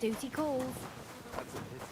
Duty calls. That's a pity.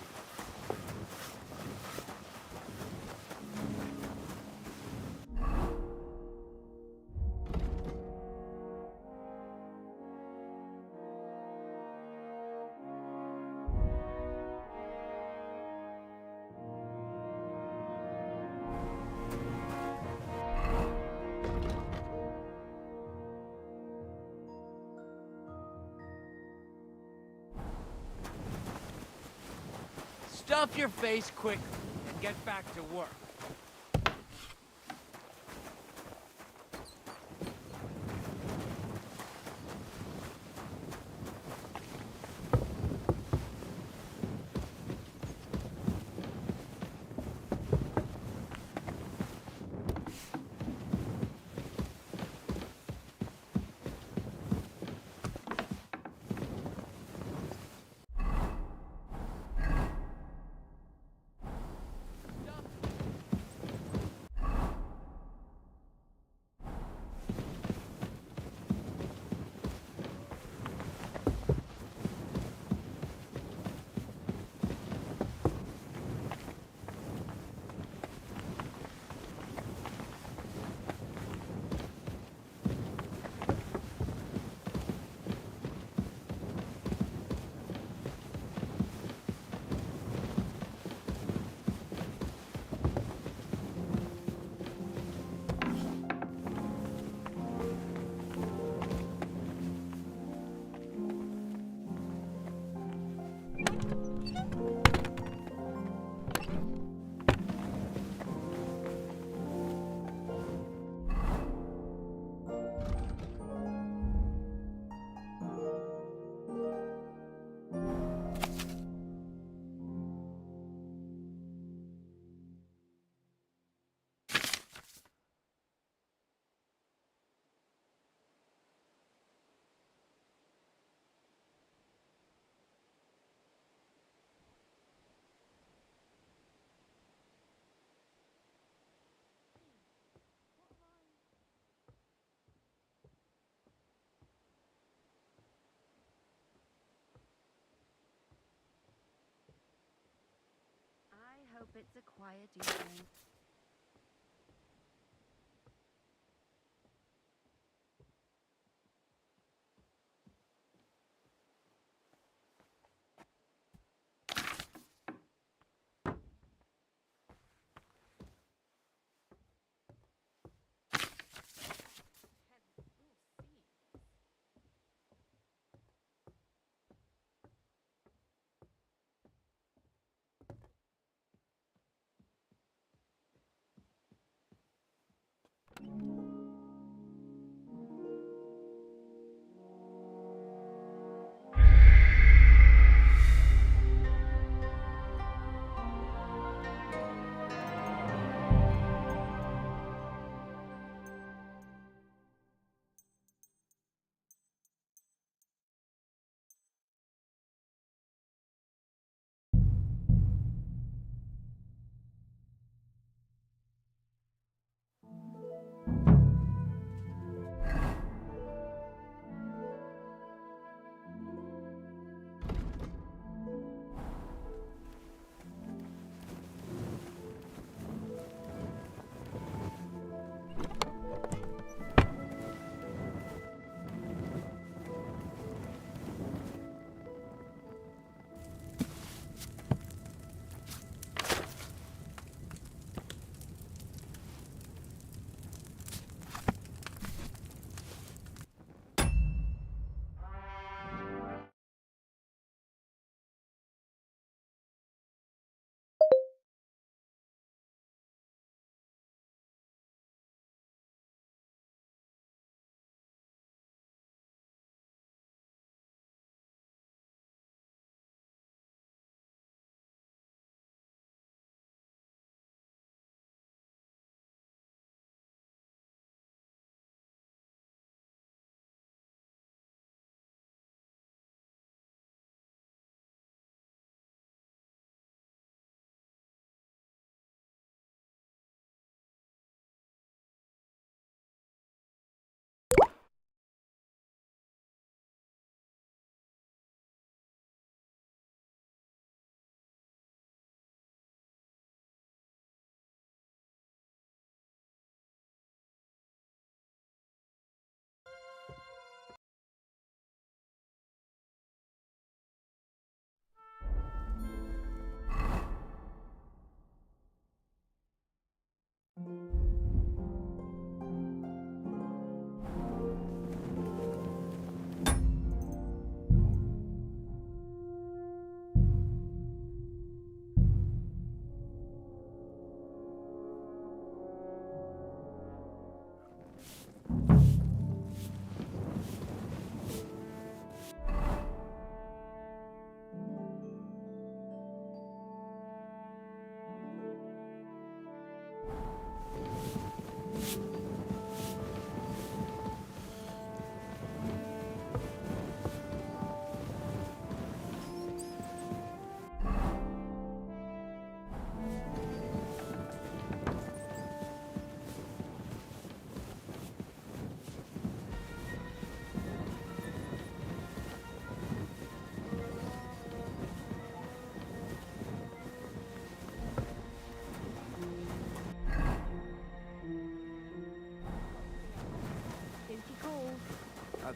Stuff your face quickly and get back to work. I hope it's a quiet evening.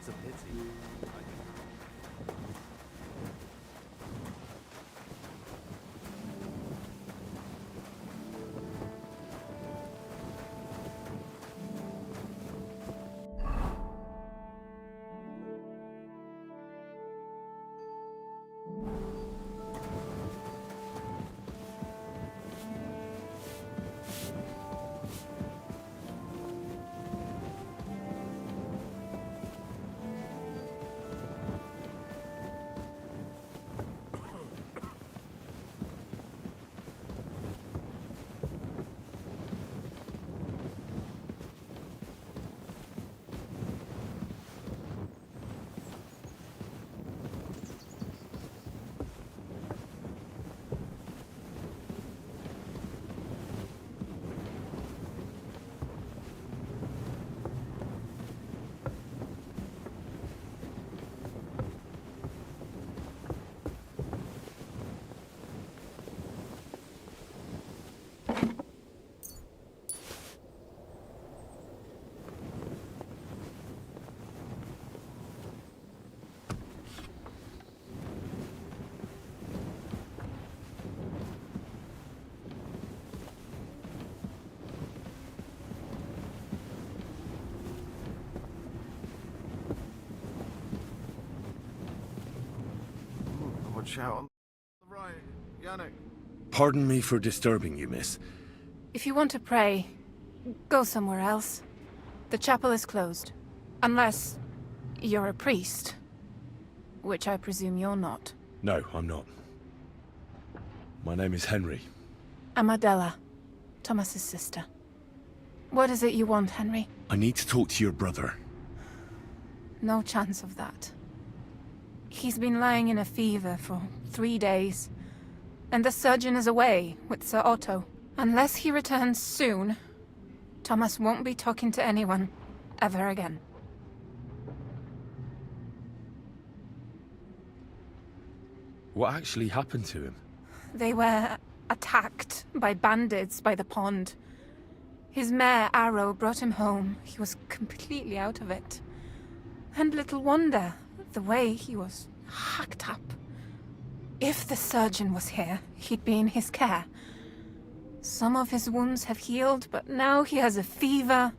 That's a pity. Watch out on the right, Yannick. Pardon me for disturbing you, miss. If you want to pray, go somewhere else. The chapel is closed. Unless you're a priest. Which I presume you're not. No, I'm not. My name is Henry. I'm Adela, Thomas's sister. What is it you want, Henry? I need to talk to your brother. No chance of that. He's been lying in a fever for 3 days. And the surgeon is away with Sir Otto. Unless he returns soon, Thomas won't be talking to anyone ever again. What actually happened to him? They were attacked by bandits by the pond. His mare, Arrow, brought him home. He was completely out of it. And little wonder, the way he was hacked up. If the surgeon was here, he'd be in his care. Some of his wounds have healed, but now he has a fever.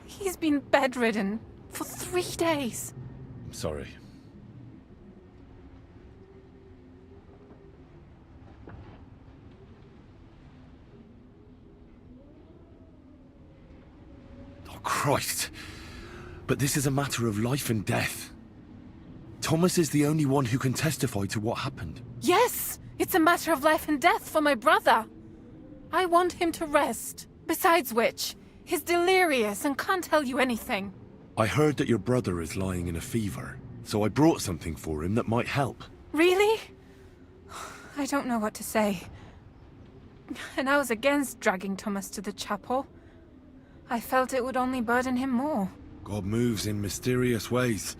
He's been bedridden for 3 days. I'm sorry. Oh, Christ. But this is a matter of life and death. Thomas is the only one who can testify to what happened. Yes! It's a matter of life and death for my brother. I want him to rest. Besides which, he's delirious and can't tell you anything. I heard that your brother is lying in a fever, so I brought something for him that might help. Really? I don't know what to say. And I was against dragging Thomas to the chapel. I felt it would only burden him more. God moves in mysterious ways.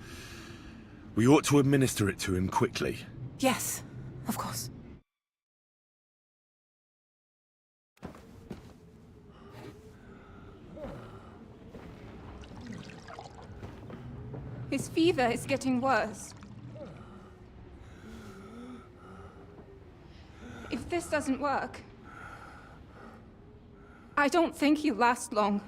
We ought to administer it to him quickly. Yes, of course. His fever is getting worse. If this doesn't work, I don't think he'll last long.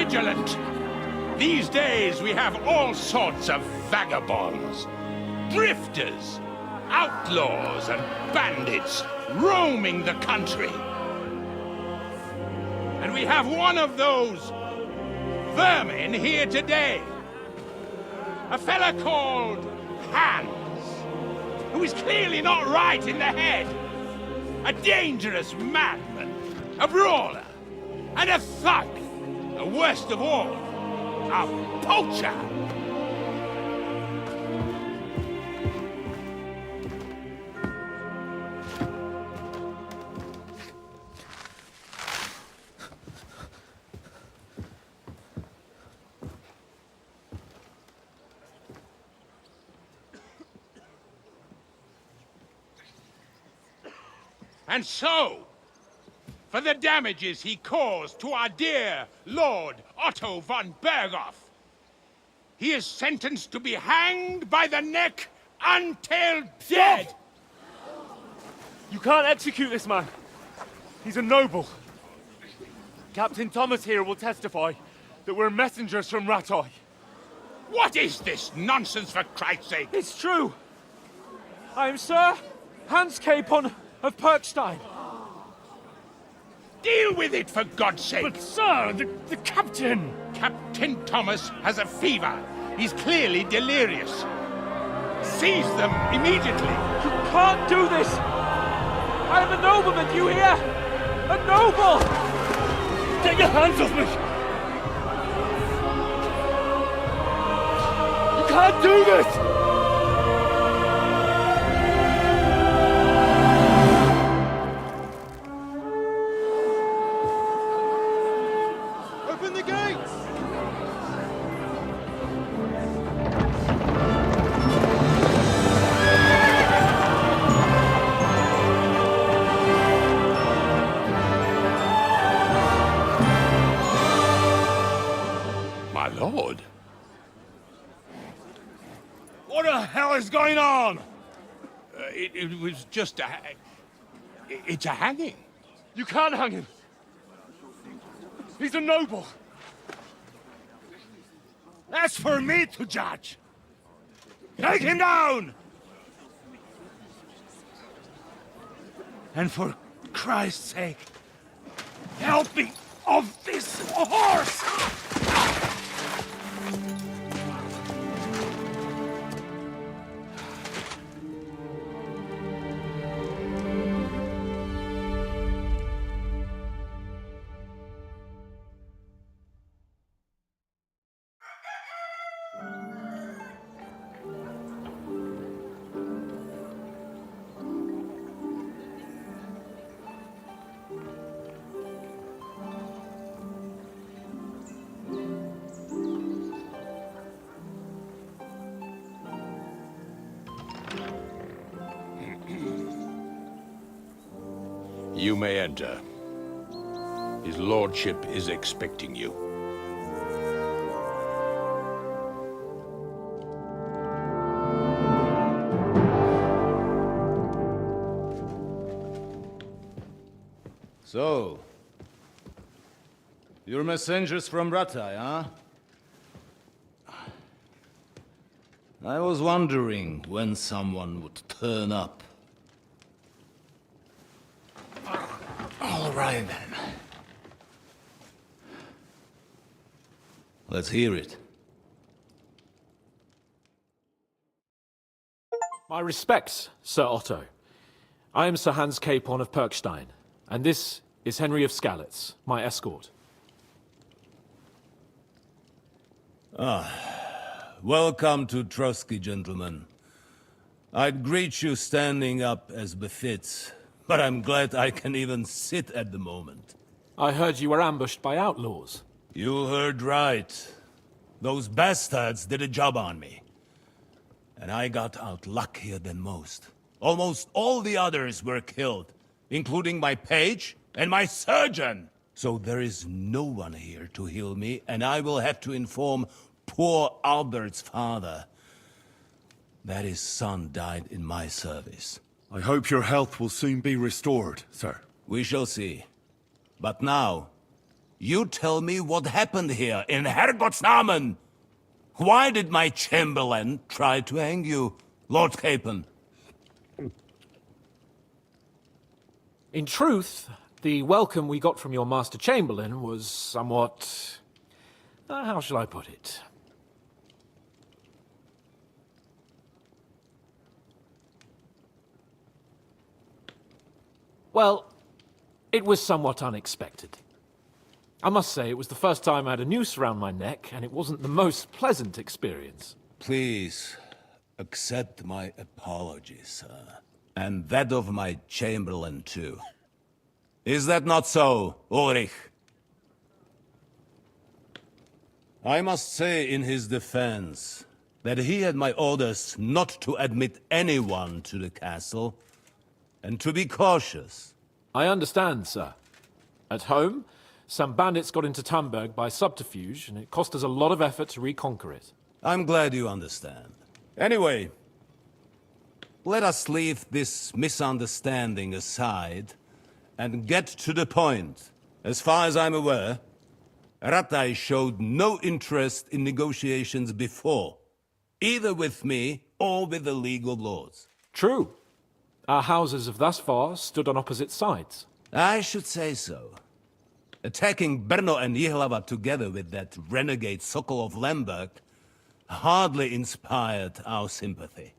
vigilant. These days we have all sorts of vagabonds, drifters, outlaws and bandits roaming the country. And we have one of those vermin here today. A fella called Hans, who is clearly not right in the head. A dangerous madman, a brawler, and a thug. And worst of all, a poacher. And so, for the damages he caused to our dear Lord Otto von Berghoff, he is sentenced to be hanged by the neck until dead! You can't execute this man. He's a noble. Captain Thomas here will testify that we're messengers from Ratoi. What is this nonsense, for Christ's sake? It's true. I am Sir Hans Capon of Perkstein. Deal with it, for God's sake! But sir, the captain! Captain Thomas has a fever. He's clearly delirious. Seize them immediately. You can't do this! I am a nobleman, you hear? A noble! Get your hands off me! You can't do this! Open the gates! My lord. What the hell is going on? It was just a... It's a hanging. You can't hang him. He's a noble. That's for me to judge. Take him down! And for Christ's sake, help me off this horse! You may enter. His lordship is expecting you. So, you're messengers from Ratai, huh? I was wondering when someone would turn up. All right, then. Let's hear it. My respects, Sir Otto. I am Sir Hans Capon of Perkstein, and this is Henry of Skalitz, my escort. Welcome to Trotsky, gentlemen. I'd greet you standing up as befits, but I'm glad I can even sit at the moment. I heard you were ambushed by outlaws. You heard right. Those bastards did a job on me. And I got out luckier than most. Almost all the others were killed, including my page and my surgeon. So there is no one here to heal me, and I will have to inform poor Albert's father that his son died in my service. I hope your health will soon be restored, sir. We shall see. But now, You tell me what happened here in Herrgottsnamen. Why did my chamberlain try to hang you, Lord Capon? In truth, the welcome we got from your Master Chamberlain was somewhat... how shall I put it? Well, it was somewhat unexpected. I must say, it was the first time I had a noose around my neck, and it wasn't the most pleasant experience. Please, accept my apologies, sir. And that of my chamberlain, too. Is that not so, Ulrich? I must say in his defense that he had my orders not to admit anyone to the castle, and to be cautious. I understand, sir. At home, some bandits got into Tamberg by subterfuge, and it cost us a lot of effort to reconquer it. I'm glad you understand. Anyway, let us leave this misunderstanding aside and get to the point. As far as I'm aware, Ratai showed no interest in negotiations before, either with me or with the League of Lords. True. Our houses have thus far stood on opposite sides. I should say so. Attacking Brno and Jihlava together with that renegade Sokol of Lemberg hardly inspired our sympathy.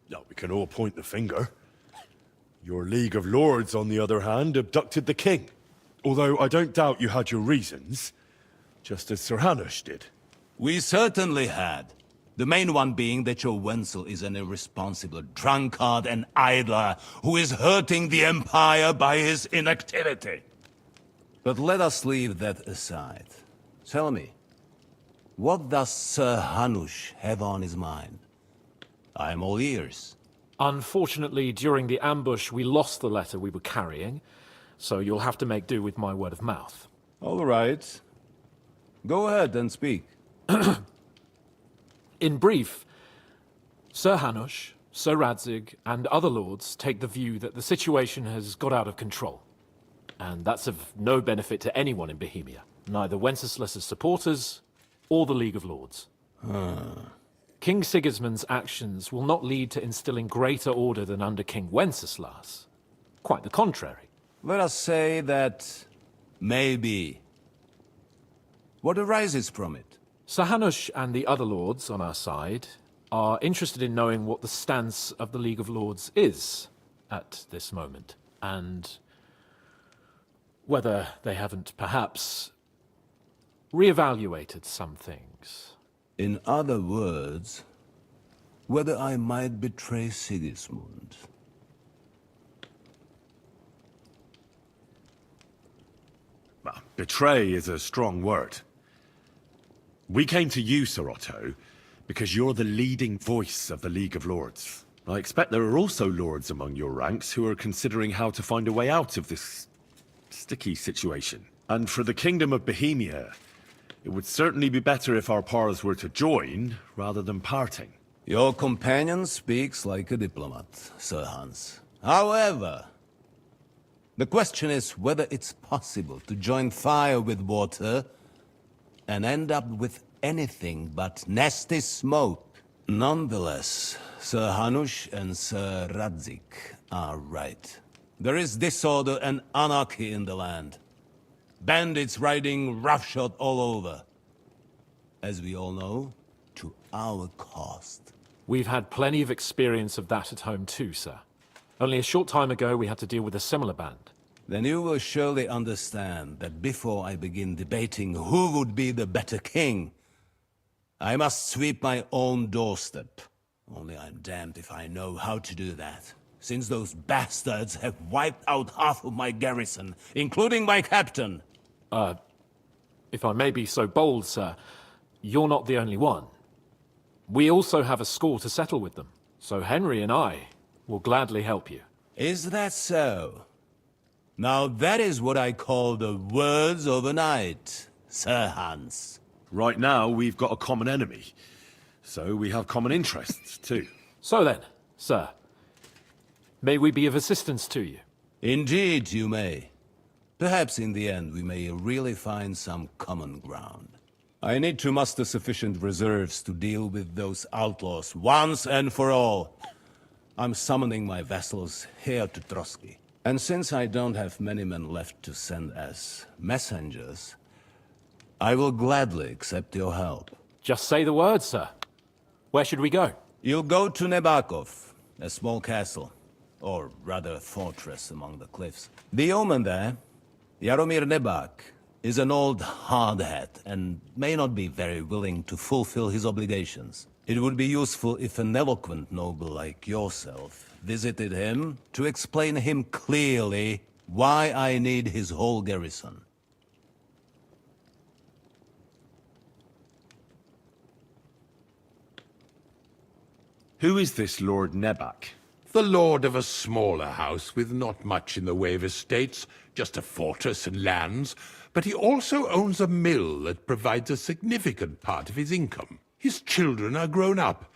Now, we can all point the finger. Your League of Lords, on the other hand, abducted the king. Although I don't doubt you had your reasons, just as Sir Hanush did. We certainly had. The main one being that your Wenzel is an irresponsible drunkard and idler who is hurting the Empire by his inactivity. But let us leave that aside. Tell me, what does Sir Hanush have on his mind? I am all ears. Unfortunately, during the ambush, we lost the letter we were carrying, so you'll have to make do with my word of mouth. All right. Go ahead and speak. In brief, Sir Hanush, Sir Radzig, and other lords take the view that the situation has got out of control. And that's of no benefit to anyone in Bohemia, neither Wenceslas's supporters or the League of Lords. King Sigismund's actions will not lead to instilling greater order than under King Wenceslas. Quite the contrary. Let us say that maybe. What arises from it? Sir Hanush and the other lords on our side are interested in knowing what the stance of the League of Lords is at this moment, and whether they haven't perhaps reevaluated some things. In other words, whether I might betray Sigismund. Well, betray is a strong word. We came to you, Sir Otto, because you're the leading voice of the League of Lords. I expect there are also lords among your ranks who are considering how to find a way out of this sticky situation. And for the Kingdom of Bohemia, it would certainly be better if our powers were to join, rather than parting. Your companion speaks like a diplomat, Sir Hans. However, the question is whether it's possible to join fire with water and end up with anything but nasty smoke. Nonetheless, Sir Hanush and Sir Radzig are right. There is disorder and anarchy in the land. Bandits riding roughshod all over. As we all know, to our cost. We've had plenty of experience of that at home too, sir. Only a short time ago we had to deal with a similar band. Then you will surely understand that before I begin debating who would be the better king, I must sweep my own doorstep. Only I'm damned if I know how to do that, since those bastards have wiped out half of my garrison, including my captain. If I may be so bold, sir, you're not the only one. We also have a score to settle with them, so Henry and I will gladly help you. Is that so? Now that is what I call the words of a knight, Sir Hans. Right now, we've got a common enemy, so we have common interests, too. So then, sir, May we be of assistance to you? Indeed, you may. Perhaps in the end we may really find some common ground. I need to muster sufficient reserves to deal with those outlaws once and for all. I'm summoning my vassals here to Trotsky. And since I don't have many men left to send as messengers, I will gladly accept your help. Just say the word, sir. Where should we go? You'll go to Nebakov, a small castle, or rather fortress among the cliffs. The omen there, Jaromir Nebak, is an old hardhat and may not be very willing to fulfill his obligations. It would be useful if an eloquent noble like yourself visited him to explain him clearly why I need his whole garrison. Who is this Lord Nebak? The lord of a smaller house with not much in the way of estates, just a fortress and lands, but he also owns a mill that provides a significant part of his income. His children are grown up.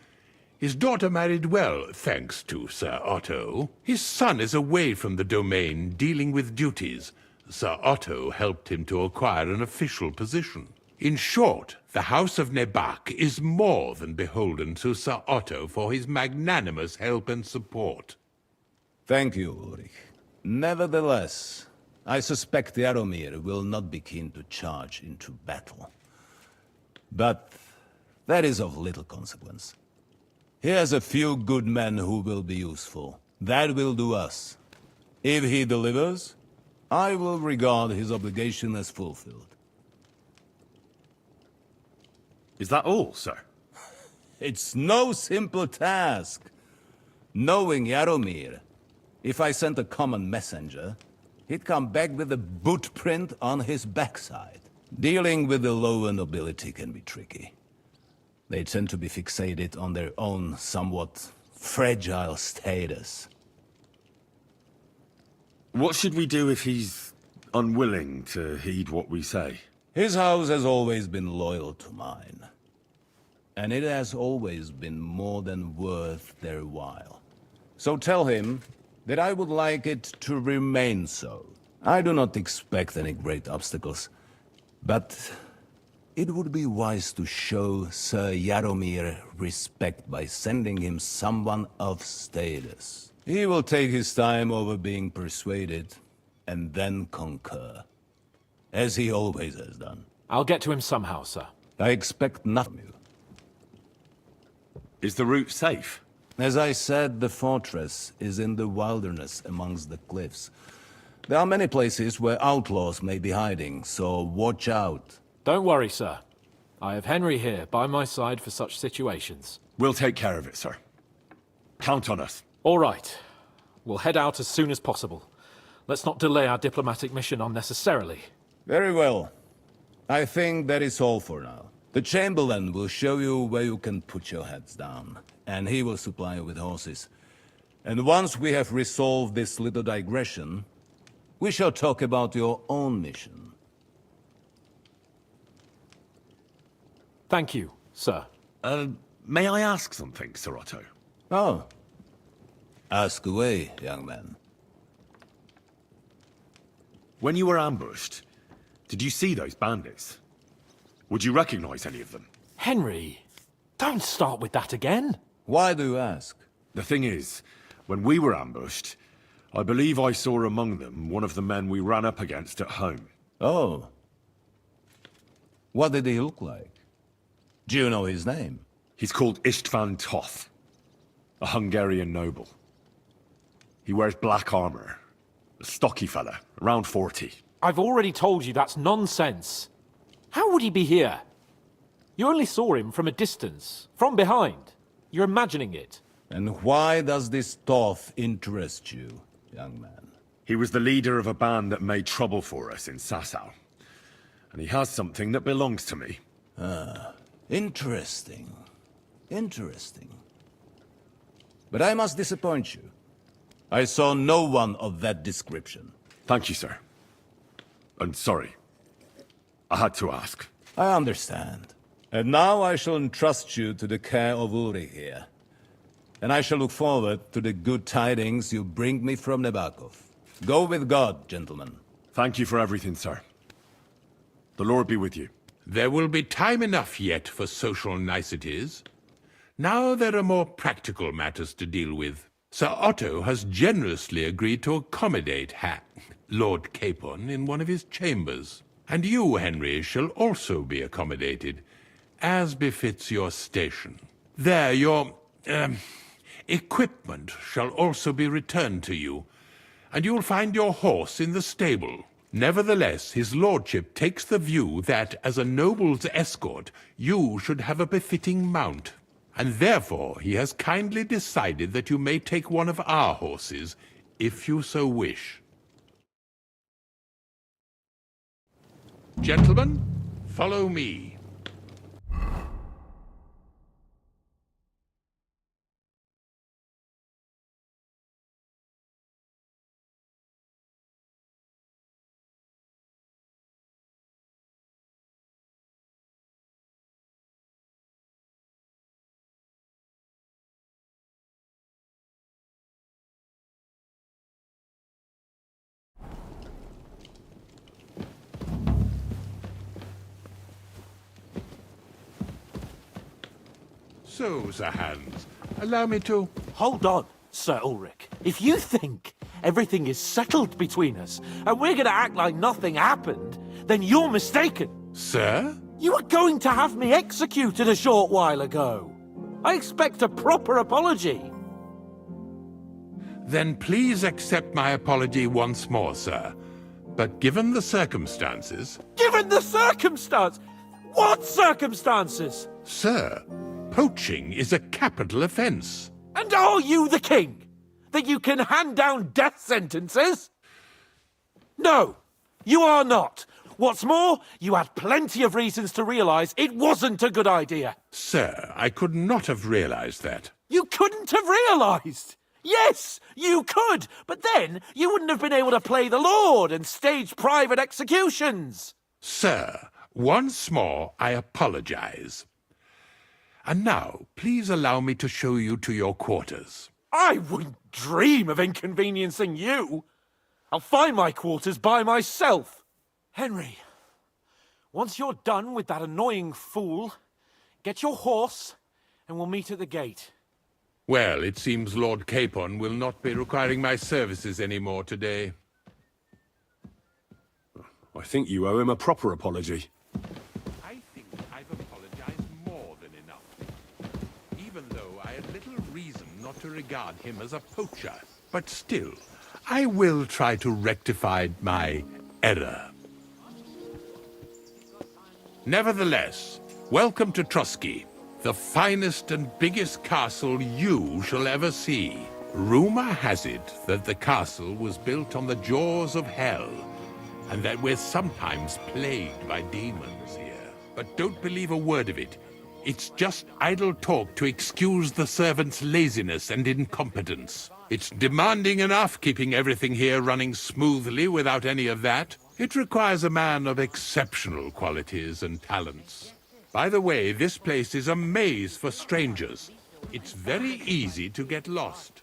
His daughter married well, thanks to Sir Otto. His son is away from the domain, dealing with duties. Sir Otto helped him to acquire an official position. In short, the House of Nebak is more than beholden to Sir Otto for his magnanimous help and support. Thank you, Ulrich. Nevertheless, I suspect Jaromir will not be keen to charge into battle. But that is of little consequence. He has a few good men who will be useful. That will do us. If he delivers, I will regard his obligation as fulfilled. Is that all, sir? It's no simple task. Knowing Jaromir, if I sent a common messenger, he'd come back with a boot print on his backside. Dealing with the lower nobility can be tricky. They tend to be fixated on their own somewhat fragile status. What should we do if he's unwilling to heed what we say? His house has always been loyal to mine. And it has always been more than worth their while. So tell him that I would like it to remain so. I do not expect any great obstacles, but it would be wise to show Sir Jaromir respect by sending him someone of status. He will take his time over being persuaded, and then concur. As he always has done. I'll get to him somehow, sir. I expect nothing from you. Is the route safe? As I said, the fortress is in the wilderness amongst the cliffs. There are many places where outlaws may be hiding, so watch out. Don't worry, sir. I have Henry here by my side for such situations. We'll take care of it, sir. Count on us. All right. We'll head out as soon as possible. Let's not delay our diplomatic mission unnecessarily. Very well. I think that is all for now. The Chamberlain will show you where you can put your heads down, and he will supply you with horses. And once we have resolved this little digression, we shall talk about your own mission. Thank you, sir. May I ask something, Sir Otto? Oh. Ask away, young man. When you were ambushed, did you see those bandits? Would you recognize any of them? Henry, don't start with that again. Why do you ask? The thing is, when we were ambushed, I believe I saw among them one of the men we ran up against at home. Oh. What did he look like? Do you know his name? He's called Istvan Toth, a Hungarian noble. He wears black armor. A stocky fella, around 40. I've already told you that's nonsense. How would he be here? You only saw him from a distance, from behind. You're imagining it. And why does this Toth interest you, young man? He was the leader of a band that made trouble for us in Sasau. And he has something that belongs to me. Interesting. Interesting. But I must disappoint you. I saw no one of that description. Thank you, sir. And sorry. I had to ask. I understand. And now I shall entrust you to the care of Ulrich here. and I shall look forward to the good tidings you bring me from Nebakov. Go with God, gentlemen. Thank you for everything, sir. The Lord be with you. There will be time enough yet for social niceties. Now there are more practical matters to deal with. Sir Otto has generously agreed to accommodate Lord Capon in one of his chambers. And you, Henry, shall also be accommodated, as befits your station. There, your equipment shall also be returned to you, and you'll find your horse in the stable. Nevertheless, his lordship takes the view that, as a noble's escort, you should have a befitting mount. And therefore he has kindly decided that you may take one of our horses, if you so wish. Gentlemen, follow me. So, Sir Hans, allow me to... Hold on, Sir Ulrich. If you think everything is settled between us, and we're gonna act like nothing happened, then you're mistaken. Sir? You were going to have me executed a short while ago. I expect a proper apology. Then please accept my apology once more, sir. But given the circumstances... Given the circumstance? What circumstances? Sir, poaching is a capital offense. And are you the king? That you can hand down death sentences? No, you are not. What's more, you had plenty of reasons to realize it wasn't a good idea. Sir, I could not have realized that. You couldn't have realized. Yes, you could, but then you wouldn't have been able to play the Lord and stage private executions. Sir, once more I apologize. And now, please allow me to show you to your quarters. I wouldn't dream of inconveniencing you. I'll find my quarters by myself. Henry, once you're done with that annoying fool, get your horse and we'll meet at the gate. Well, it seems Lord Capon will not be requiring my services anymore today. I think you owe him a proper apology. I think I've apologized more than enough. Even though I had little reason not to regard him as a poacher. But still, I will try to rectify my error. Nevertheless, welcome to Trusky, the finest and biggest castle you shall ever see. Rumor has it that the castle was built on the jaws of hell, and that we're sometimes plagued by demons here. But don't believe a word of it. It's just idle talk to excuse the servants' laziness and incompetence. It's demanding enough keeping everything here running smoothly without any of that. It requires a man of exceptional qualities and talents. By the way, this place is a maze for strangers. It's very easy to get lost.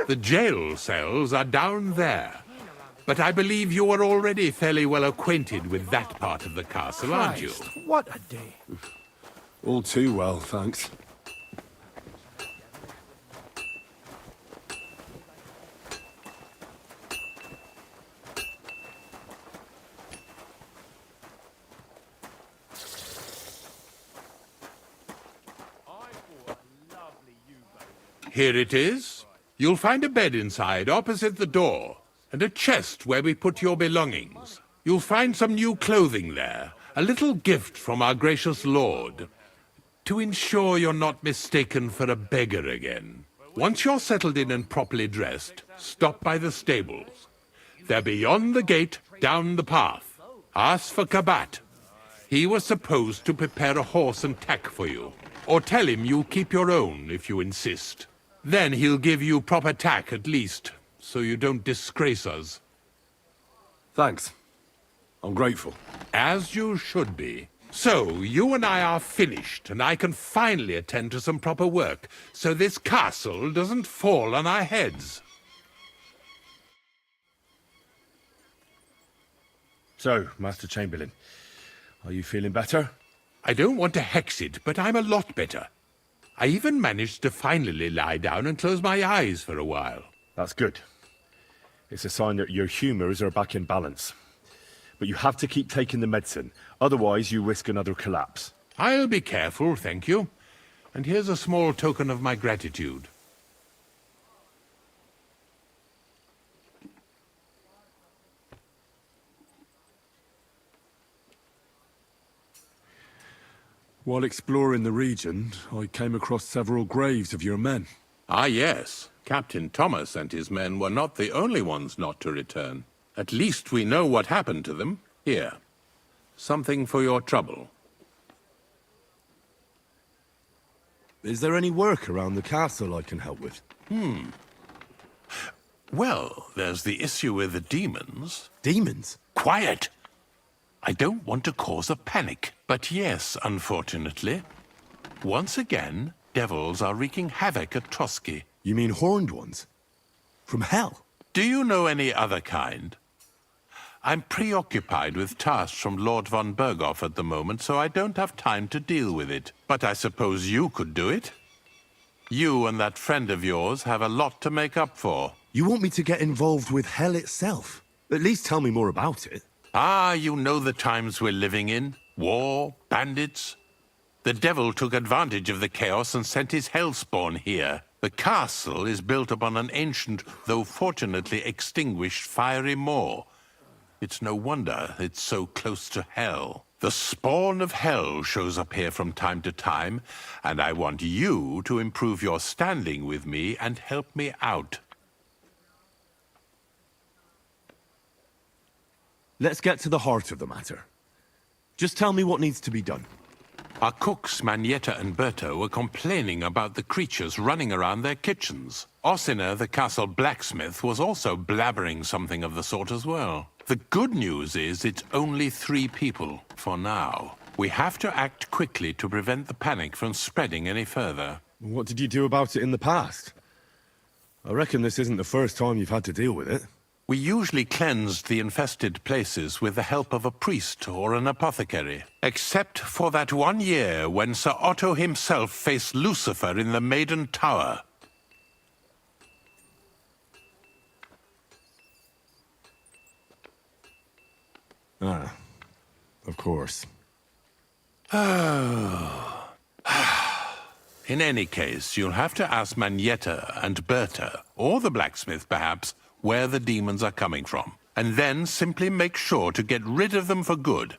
The jail cells are down there. But I believe you are already fairly well acquainted with that part of the castle, aren't you? What a day. All too well, thanks. Here it is. You'll find a bed inside, opposite the door, and a chest where we put your belongings. You'll find some new clothing there, a little gift from our gracious lord, to ensure you're not mistaken for a beggar again. Once you're settled in and properly dressed, stop by the stables. They're beyond the gate, down the path. Ask for Kabat. He was supposed to prepare a horse and tack for you, or tell him you'll keep your own if you insist. Then he'll give you proper tack at least, so you don't disgrace us. Thanks. I'm grateful. As you should be. So, you and I are finished, and I can finally attend to some proper work, so this castle doesn't fall on our heads. So, Master Chamberlain, are you feeling better? I don't want to hex it, but I'm a lot better. I even managed to finally lie down and close my eyes for a while. That's good. It's a sign that your humours are back in balance. But you have to keep taking the medicine, otherwise you risk another collapse. I'll be careful, thank you. And here's a small token of my gratitude. While exploring the region, I came across several graves of your men. Ah, yes. Captain Thomas and his men were not the only ones not to return. At least we know what happened to them. Here. Something for your trouble. Is there any work around the castle I can help with? Well, there's the issue with the demons. Demons? Quiet! I don't want to cause a panic. But yes, unfortunately. Once again, devils are wreaking havoc at Trotsky. You mean horned ones? From hell? Do you know any other kind? I'm preoccupied with tasks from Lord von Berghoff at the moment, so I don't have time to deal with it. But I suppose you could do it? You and that friend of yours have a lot to make up for. You want me to get involved with hell itself? At least tell me more about it. Ah, you know the times we're living in. War, bandits. The devil took advantage of the chaos and sent his hellspawn here. The castle is built upon an ancient, though fortunately extinguished, fiery moor. It's no wonder it's so close to hell. The spawn of hell shows up here from time to time, and I want you to improve your standing with me and help me out. Let's get to the heart of the matter. Just tell me what needs to be done. Our cooks, Manietta and Berto, were complaining about the creatures running around their kitchens. Ossiner, the castle blacksmith, was also blabbering something of the sort as well. The good news is it's only 3 people, for now. We have to act quickly to prevent the panic from spreading any further. What did you do about it in the past? I reckon this isn't the first time you've had to deal with it. We usually cleansed the infested places with the help of a priest or an apothecary. Except for that one year when Sir Otto himself faced Lucifer in the Maiden Tower. Ah, of course. In any case, you'll have to ask Manietta and Berta, or the blacksmith perhaps, where the demons are coming from. And then simply make sure to get rid of them for good.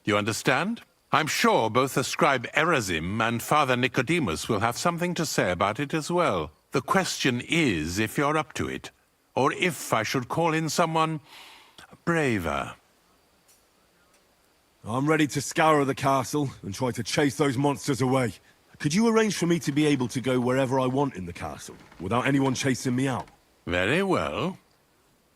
You understand? I'm sure both the scribe Erazim and Father Nicodemus will have something to say about it as well. The question is if you're up to it, or if I should call in someone braver. I'm ready to scour the castle and try to chase those monsters away. Could you arrange for me to be able to go wherever I want in the castle, without anyone chasing me out? Very well.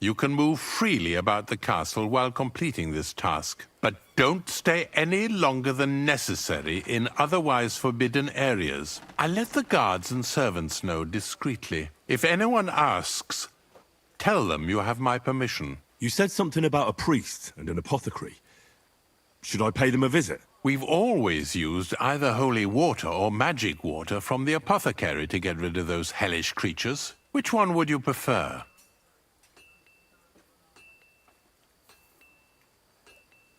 You can move freely about the castle while completing this task, but don't stay any longer than necessary in otherwise forbidden areas. I'll let the guards and servants know discreetly. If anyone asks, tell them you have my permission. You said something about a priest and an apothecary. Should I pay them a visit? We've always used either holy water or magic water from the apothecary to get rid of those hellish creatures. Which one would you prefer?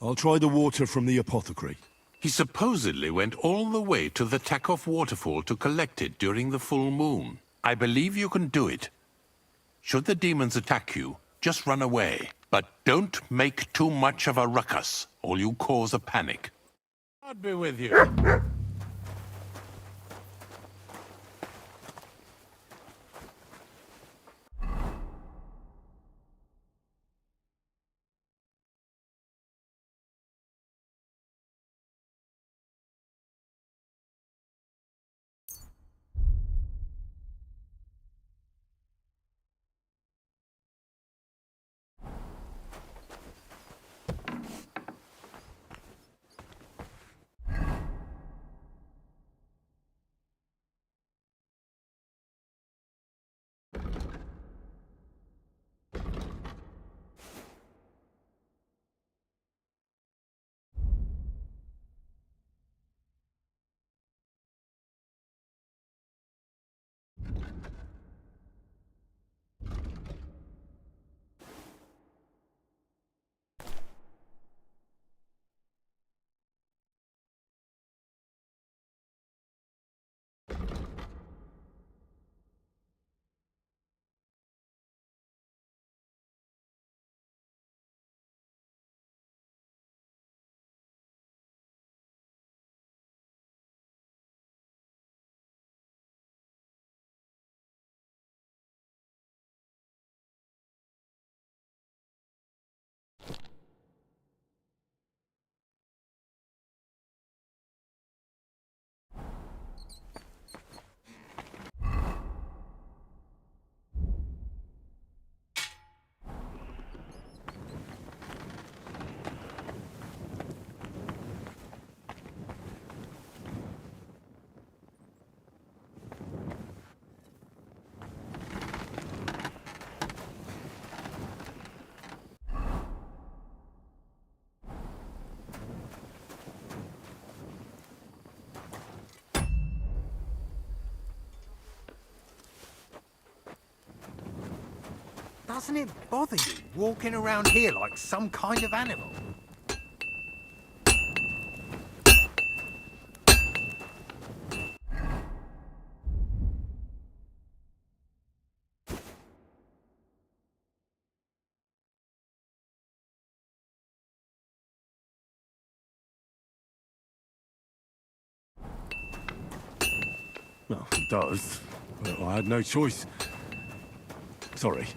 I'll try the water from the apothecary. He supposedly went all the way to the Takov waterfall to collect it during the full moon. I believe you can do it. Should the demons attack you, just run away. But don't make too much of a ruckus, or you cause a panic. God be with you. What? Doesn't it bother you walking around here like some kind of animal? Well, it does. But I had no choice. Sorry.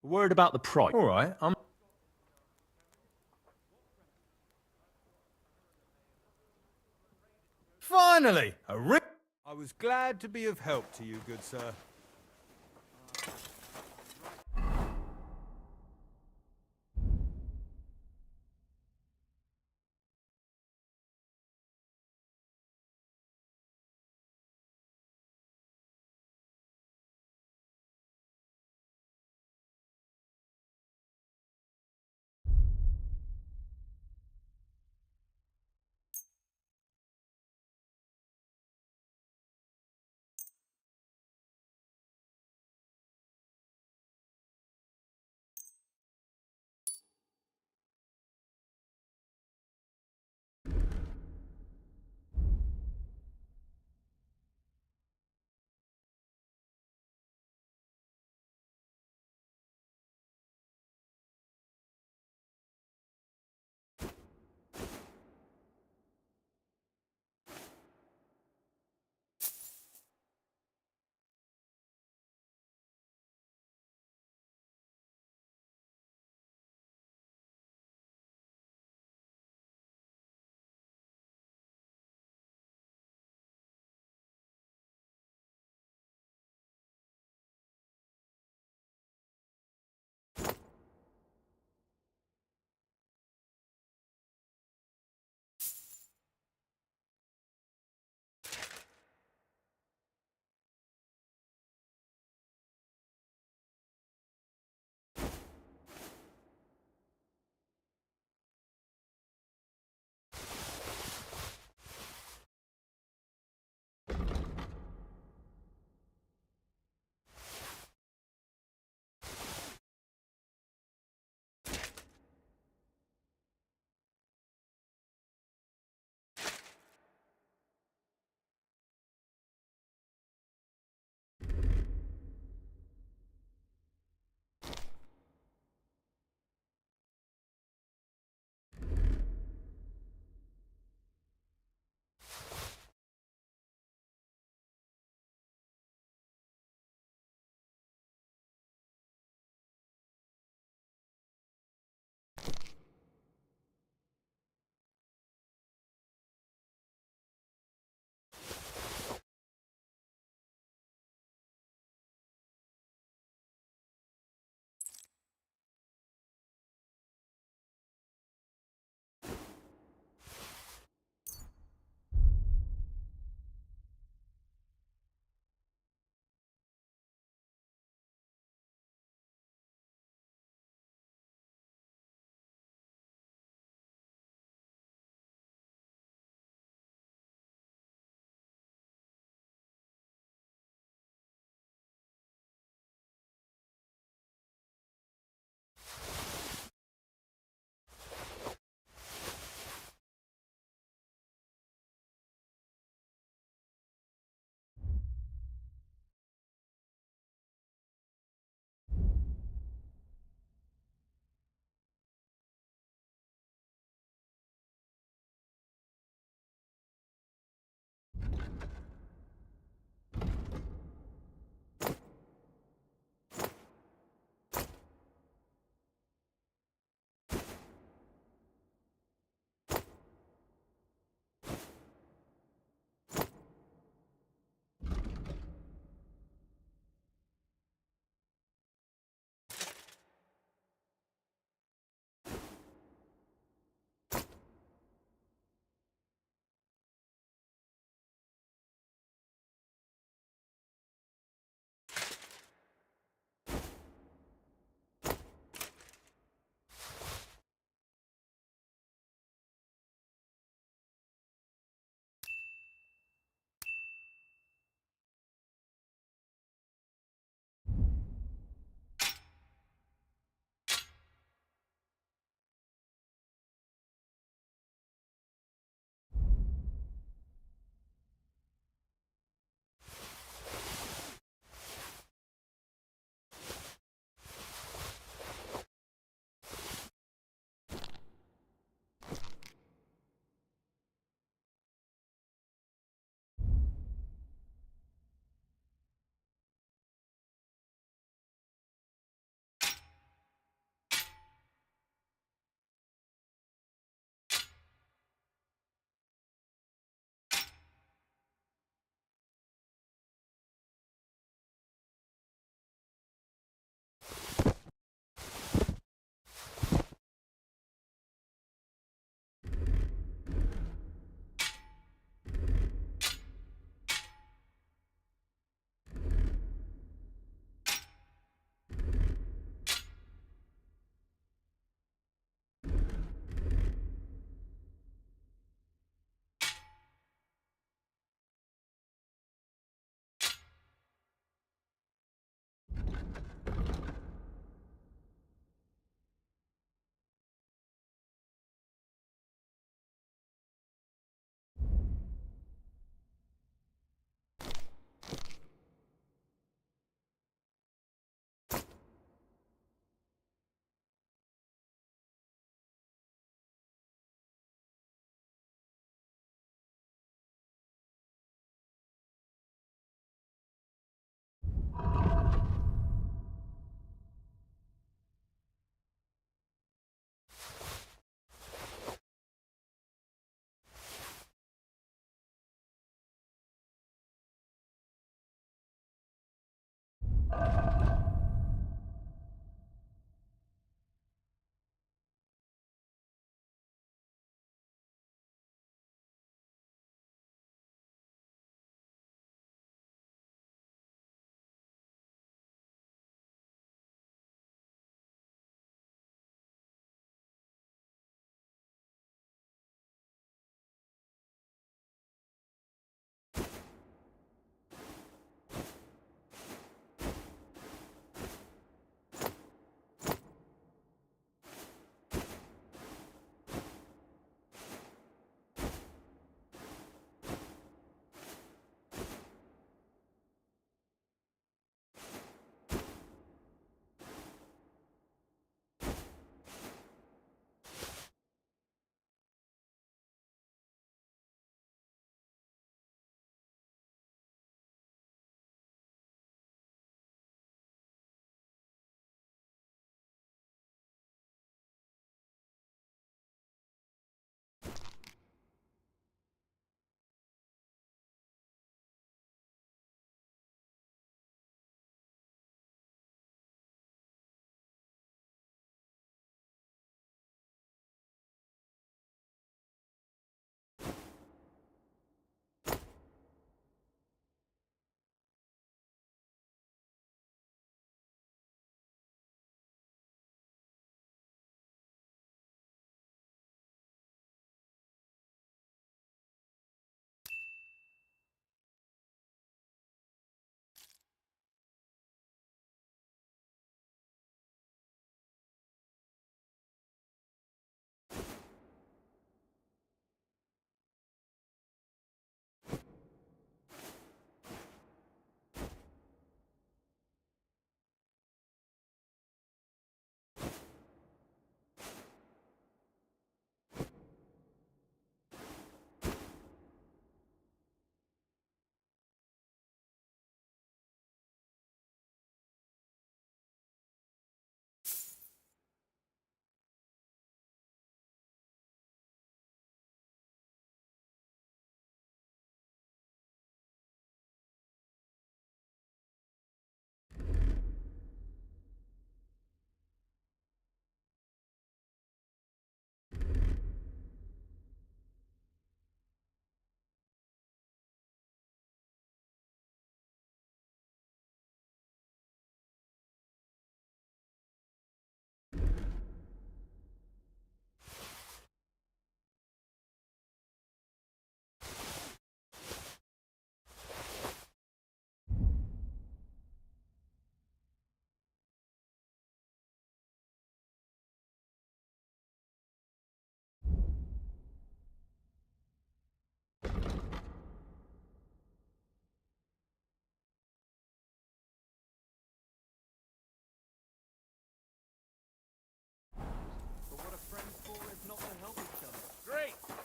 word about the price. All right, Finally, I was glad to be of help to you, good sir.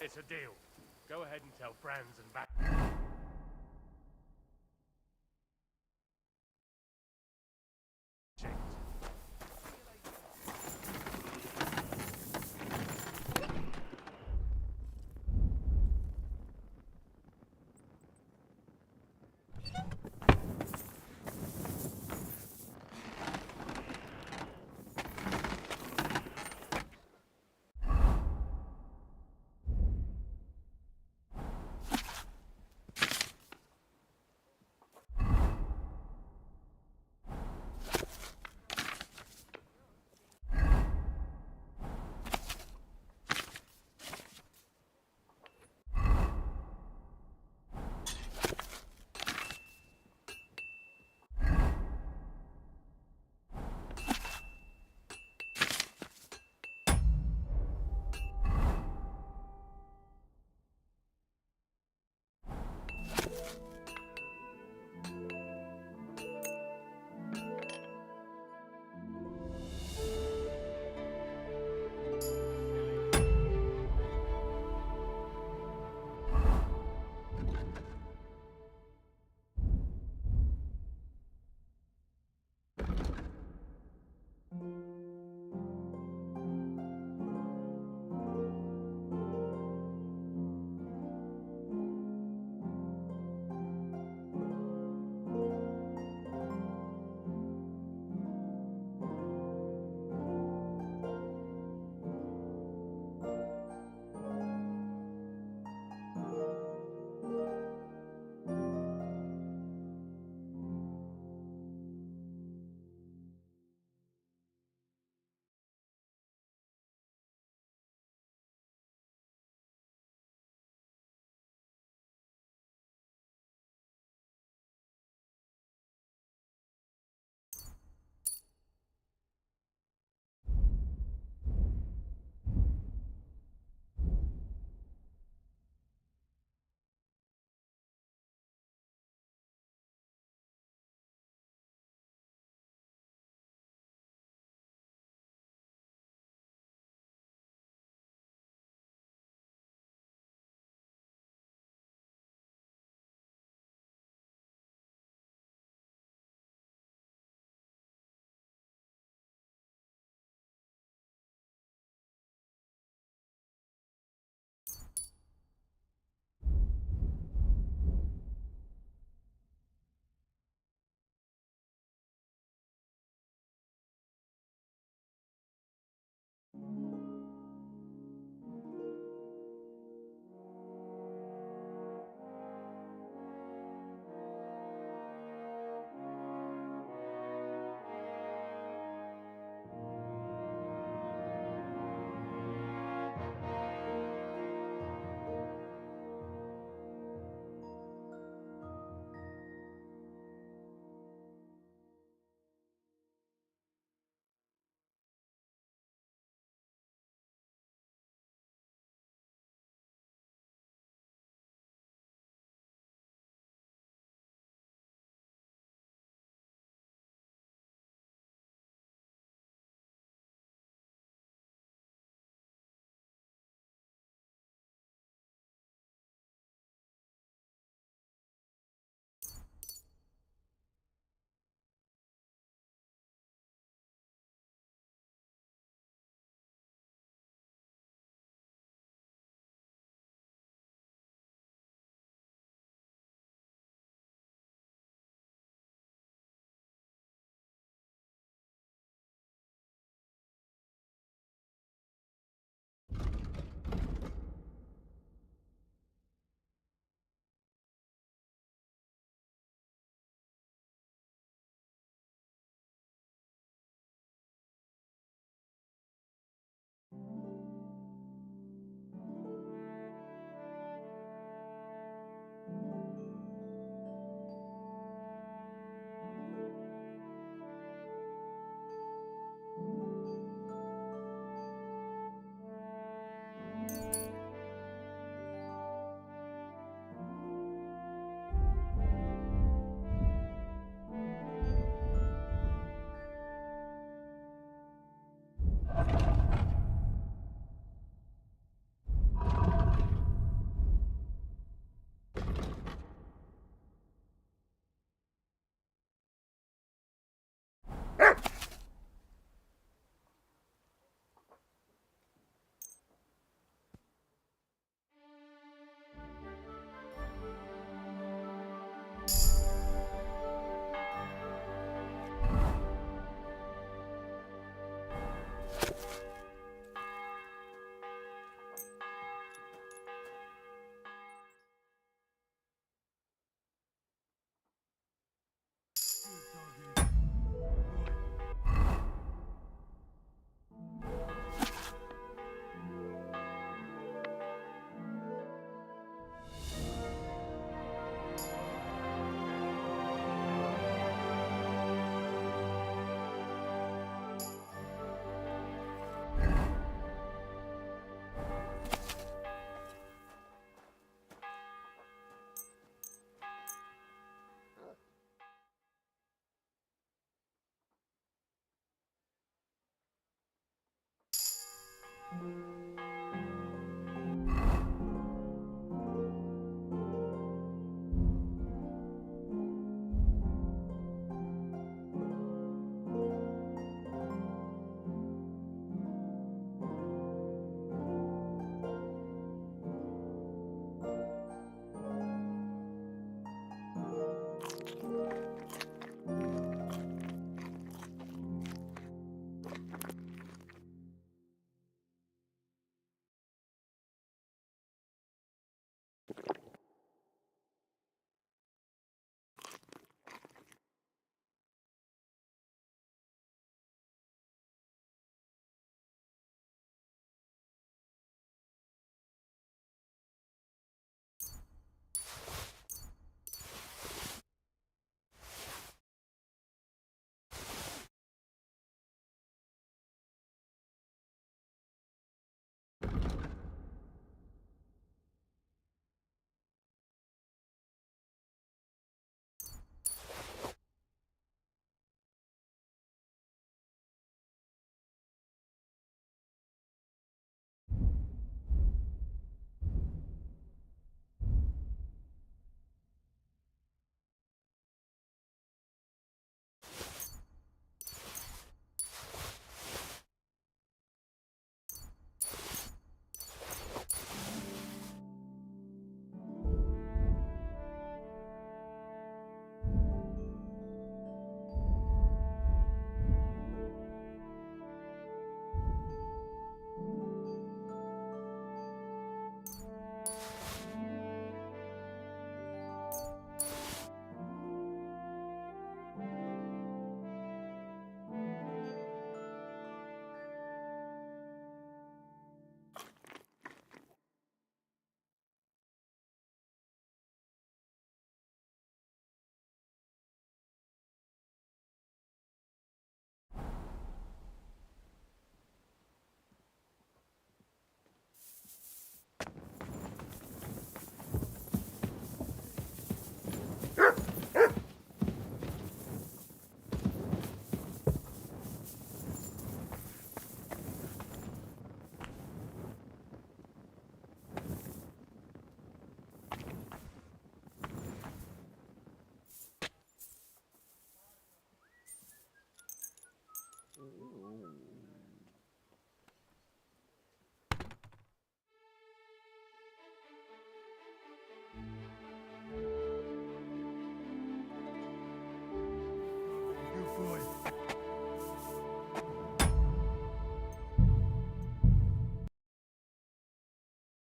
It's a deal. Go ahead and tell Franz and back.